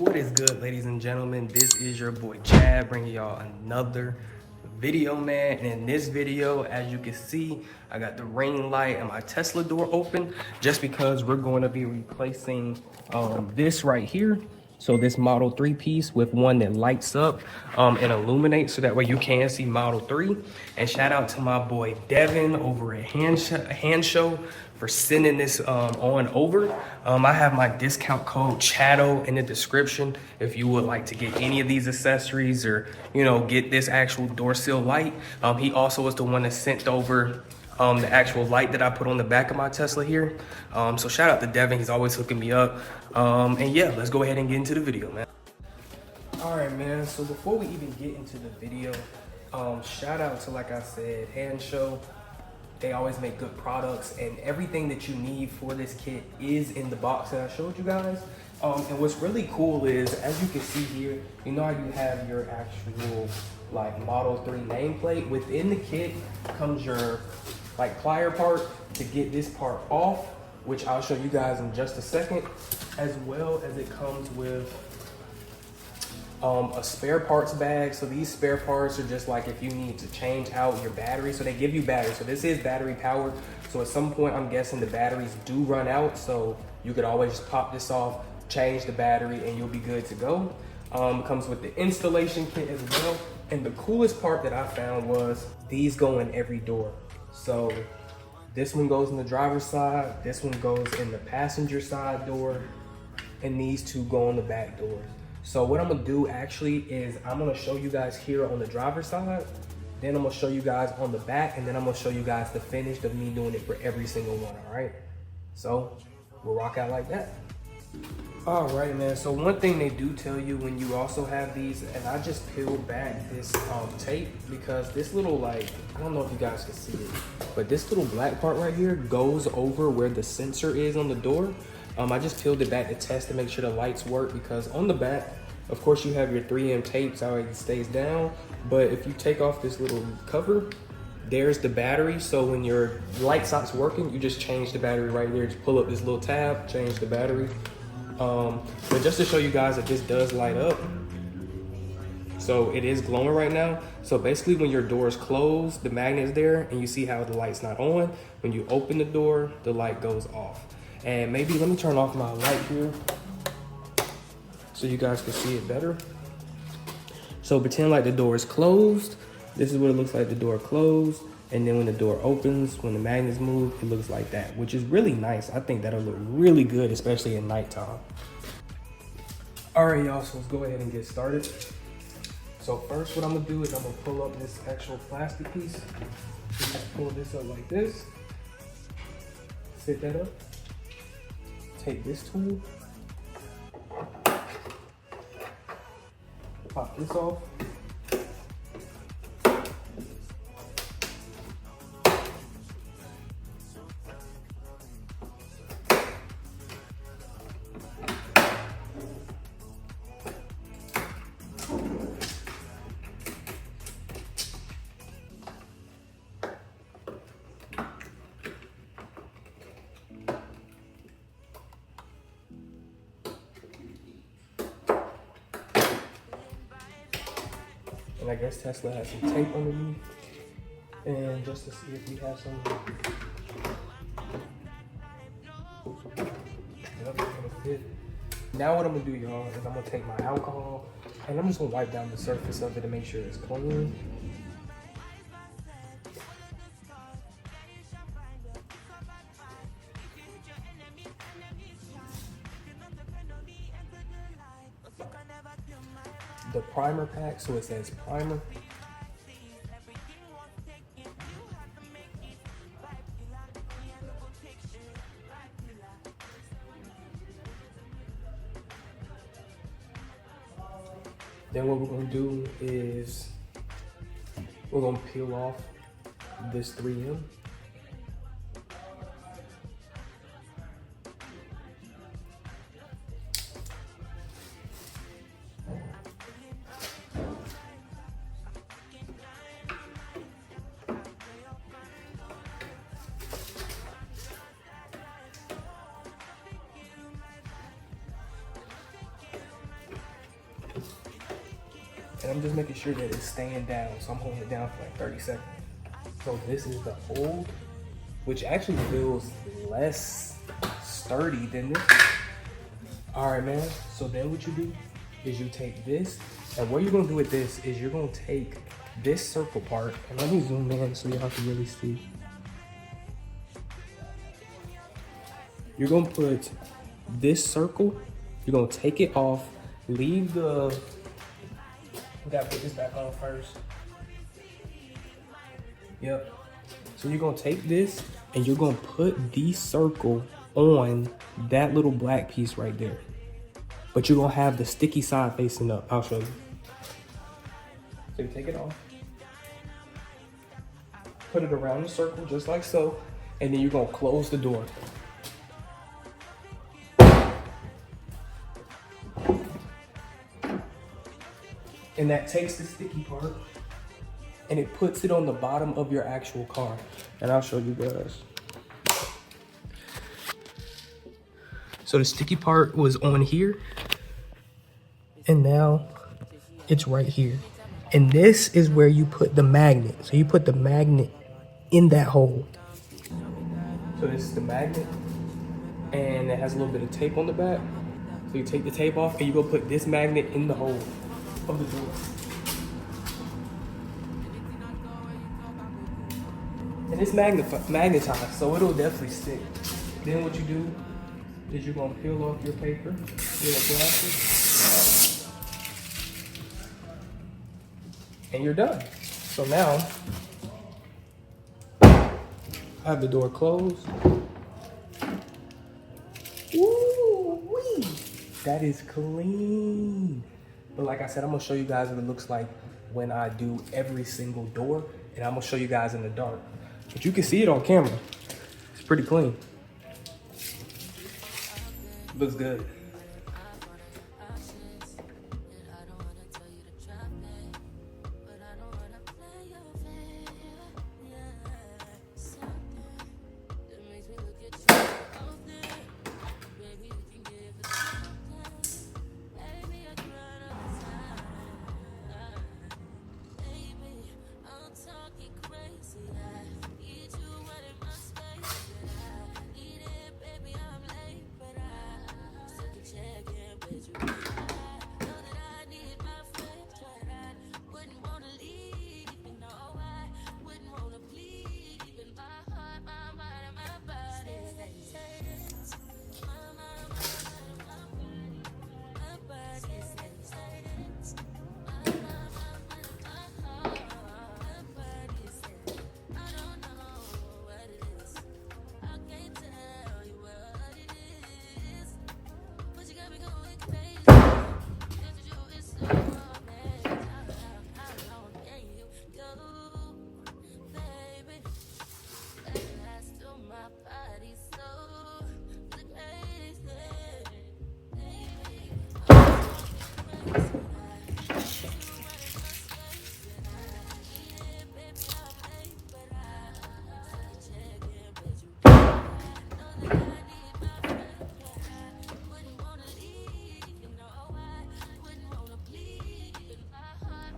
What is good, ladies and gentlemen? This is your boy Chad bringing y'all another video, man. And in this video, as you can see, I got the rain light and my Tesla door open just because we're going to be replacing this right here. So this Model 3 piece with one that lights up and illuminates so that way you can see Model 3. And shout out to my boy Devin over at Hand Show for sending this on over. I have my discount code CHADO in the description if you would like to get any of these accessories or, you know, get this actual door sill light. He also was the one that sent over the actual light that I put on the back of my Tesla here. So shout out to Devin, he's always hooking me up. And yeah, let's go ahead and get into the video, man. All right, man, so before we even get into the video, shout out to, like I said, Hand Show. They always make good products, and everything that you need for this kit is in the box that I showed you guys. And what's really cool is, as you can see here, you know how you have your actual like Model 3 nameplate. Within the kit comes your like plier part to get this part off, which I'll show you guys in just a second, as well as it comes with a spare parts bag. So these spare parts are just like if you need to change out your battery. So they give you batteries. So this is battery powered. So at some point, I'm guessing the batteries do run out. So you could always just pop this off, change the battery, and you'll be good to go. It comes with the installation kit as well. And the coolest part that I found was these go in every door. So this one goes in the driver's side, this one goes in the passenger side door, and these two go on the back doors. So what I'm gonna do actually is I'm gonna show you guys here on the driver's side, then I'm gonna show you guys on the back, and then I'm gonna show you guys the finish of me doing it for every single one, all right? So we'll rock out like that. All right, man, so one thing they do tell you when you also have these, and I just peeled back this tape because this little, like, I don't know if you guys can see it, but this little black part right here goes over where the sensor is on the door. I just peeled it back to test to make sure the lights work, because on the back, of course, you have your 3M tape so it stays down. But if you take off this little cover, there's the battery. So when your light stops working, you just change the battery right there. Just pull up this little tab, change the battery. But just to show you guys that this does light up. So it is glowing right now. So basically when your door is closed, the magnet is there and you see how the light's not on. When you open the door, the light goes off. And maybe let me turn off my light here so you guys can see it better. So pretend like the door is closed. This is what it looks like, the door closed. And then when the door opens, when the magnets move, it looks like that, which is really nice. I think that'll look really good, especially at nighttime. All right, y'all, so let's go ahead and get started. So first what I'm gonna do is I'm gonna pull up this actual plastic piece. So just pull this up like this. Sit that up. Take this tool, pop this off. And I guess Tesla has some tape underneath. And just to see if we have some. Yep, gonna fit. Now what I'm gonna do, y'all, is I'm gonna take my alcohol and I'm just gonna wipe down the surface of it to make sure it's clean. The primer pack, so it says primer. Then what we're gonna do is we're gonna peel off this 3M. and I'm just making sure that it's staying down. So I'm holding it down for like 30 seconds. So this is the old, which actually feels less sturdy than this. All right, man. So then what you do is you take this, and what you're gonna do with this is you're gonna take this circle part, and let me zoom in so y'all can really see. You're gonna put this circle, you're gonna take it off, leave the, we gotta put this back on first. Yep. So you're gonna take this and you're gonna put the circle on that little black piece right there. But you're gonna have the sticky side facing up. I'll show you. So you take it off, put it around the circle just like so, and then you're gonna close the door. And that takes the sticky part and it puts it on the bottom of your actual car. And I'll show you guys. So the sticky part was on here and now it's right here. And this is where you put the magnet. So you put the magnet in that hole. So this is the magnet and it has a little bit of tape on the back. So you take the tape off and you go put this magnet in the hole of the door. And it's magnetized, so it'll definitely stick. Then what you do is you're gonna peel off your paper, your plastic, and you're done. So now, I have the door closed. Ooh-wee. That is clean. But like I said, I'm gonna show you guys what it looks like when I do every single door, and I'm gonna show you guys in the dark. But you can see it on camera. It's pretty clean. Looks good.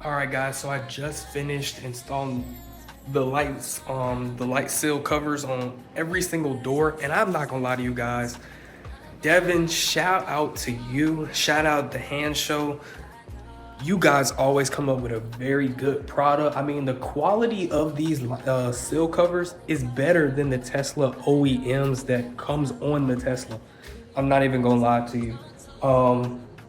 All right, guys, so I just finished installing the lights, the light sill covers on every single door. And I'm not gonna lie to you guys, Devin, shout out to you. Shout out to Hand Show. You guys always come up with a very good product. I mean, the quality of these sill covers is better than the Tesla OEMs that comes on the Tesla. I'm not even gonna lie to you.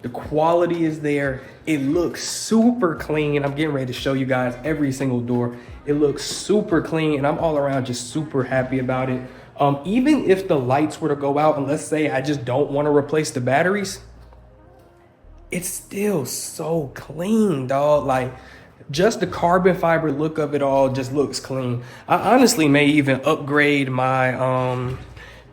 The quality is there. It looks super clean. I'm getting ready to show you guys every single door. It looks super clean and I'm all around just super happy about it. Even if the lights were to go out and let's say I just don't want to replace the batteries, it's still so clean, dog. Like just the carbon fiber look of it all just looks clean. I honestly may even upgrade my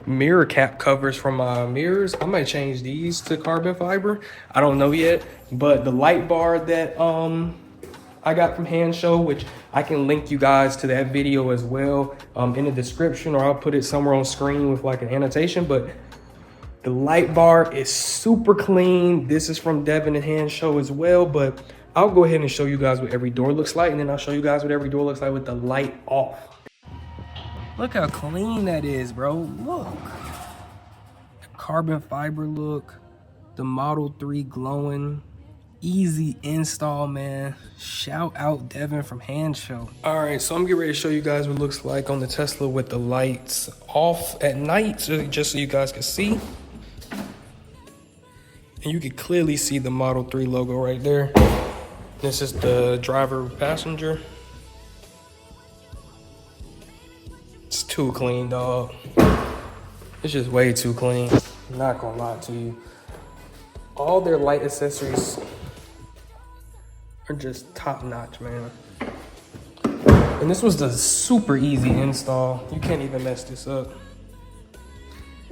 mirror cap covers from my mirrors. I might change these to carbon fiber. I don't know yet, but the light bar that I got from Hand Show, which I can link you guys to that video as well in the description, or I'll put it somewhere on screen with like an annotation, but the light bar is super clean. This is from Devin and Hand Show as well, but I'll go ahead and show you guys what every door looks like, and then I'll show you guys what every door looks like with the light off. Look how clean that is, bro. Look. The carbon fiber look. The Model 3 glowing. Easy install, man. Shout out Devin from Hand Show. All right, so I'm getting ready to show you guys what it looks like on the Tesla with the lights off at night, just so you guys can see. And you can clearly see the Model 3 logo right there. This is the driver passenger. It's too clean, dog. It's just way too clean. I'm not gonna lie to you. All their light accessories are just top notch, man. And this was the super easy install. You can't even mess this up.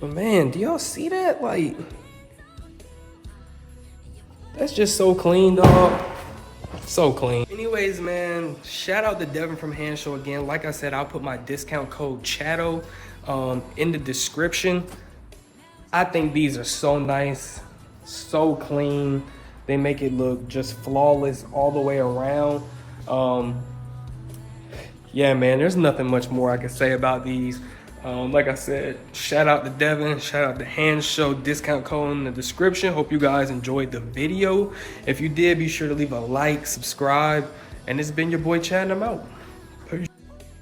But man, do y'all see that? Like, that's just so clean, dog. So clean. Anyways, man, shout out to Devin from Hand Show again. Like I said, I'll put my discount code CHATO in the description. I think these are so nice, so clean. They make it look just flawless all the way around. Yeah, man, there's nothing much more I can say about these. Like I said, shout out to Devin, shout out to Hand Show, discount code in the description. Hope you guys enjoyed the video. If you did, be sure to leave a like, subscribe, and it's been your boy Chad, and I'm out.